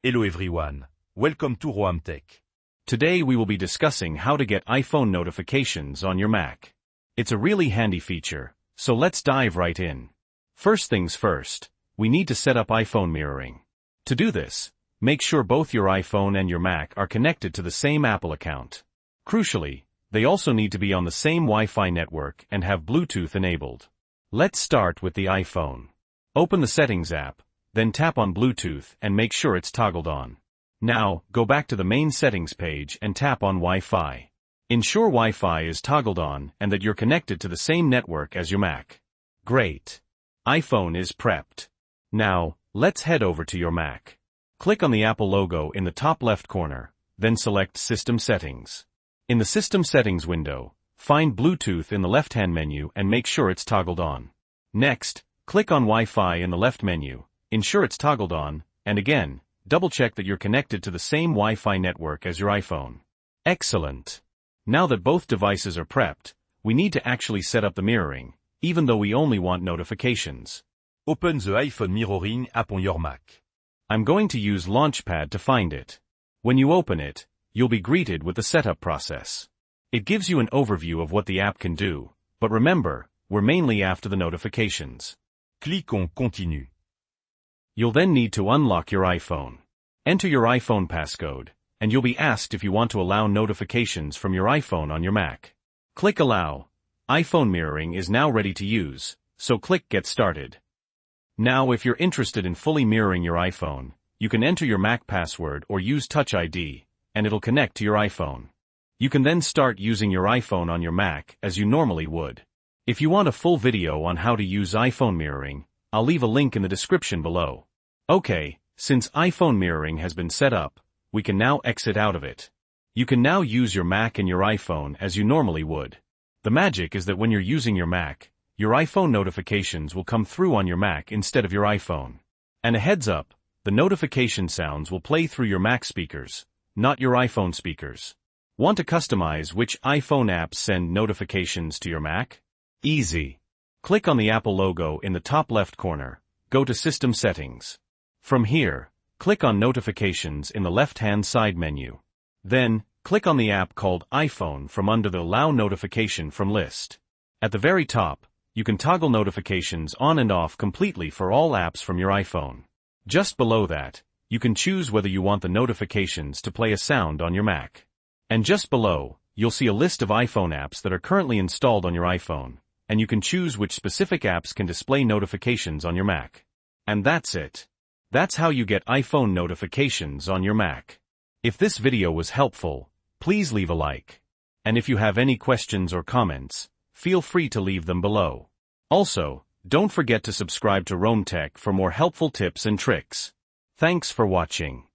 Hello everyone, welcome to Roam Tech. Today we will be discussing how to get iPhone notifications on your Mac. It's a really handy feature, so let's dive right in. First things first, we need to set up iPhone mirroring. To do this, make sure both your iPhone and your Mac are connected to the same Apple account. Crucially, they also need to be on the same Wi-Fi network and have Bluetooth enabled. Let's start with the iPhone. Open the Settings app, then tap on Bluetooth and make sure it's toggled on. Now, go back to the main settings page and tap on Wi-Fi. Ensure Wi-Fi is toggled on and that you're connected to the same network as your Mac. Great. iPhone is prepped. Now, let's head over to your Mac. Click on the Apple logo in the top left corner, then select System Settings. In the System Settings window, find Bluetooth in the left-hand menu and make sure it's toggled on. Next, click on Wi-Fi in the left menu. Ensure it's toggled on, and again, double-check that you're connected to the same Wi-Fi network as your iPhone. Excellent. Now that both devices are prepped, we need to actually set up the mirroring, even though we only want notifications. Open the iPhone mirroring app on your Mac. I'm going to use Launchpad to find it. When you open it, you'll be greeted with the setup process. It gives you an overview of what the app can do, but remember, we're mainly after the notifications. Click on Continue. You'll then need to unlock your iPhone. Enter your iPhone passcode, and you'll be asked if you want to allow notifications from your iPhone on your Mac. Click Allow. iPhone mirroring is now ready to use, so click Get Started. Now if you're interested in fully mirroring your iPhone, you can enter your Mac password or use Touch ID, and it'll connect to your iPhone. You can then start using your iPhone on your Mac as you normally would. If you want a full video on how to use iPhone mirroring, I'll leave a link in the description below. Okay, since iPhone mirroring has been set up, we can now exit out of it. You can now use your Mac and your iPhone as you normally would. The magic is that when you're using your Mac, your iPhone notifications will come through on your Mac instead of your iPhone. And a heads up, the notification sounds will play through your Mac speakers, not your iPhone speakers. Want to customize which iPhone apps send notifications to your Mac? Easy. Click on the Apple logo in the top left corner, go to System Settings. From here, click on Notifications in the left-hand side menu. Then, click on the app called iPhone from under the Allow Notification from list. At the very top, you can toggle notifications on and off completely for all apps from your iPhone. Just below that, you can choose whether you want the notifications to play a sound on your Mac. And just below, you'll see a list of iPhone apps that are currently installed on your iPhone, and you can choose which specific apps can display notifications on your Mac. And that's it. That's how you get iPhone notifications on your Mac. If this video was helpful, please leave a like. And if you have any questions or comments, feel free to leave them below. Also, don't forget to subscribe to Roam Tech for more helpful tips and tricks. Thanks for watching.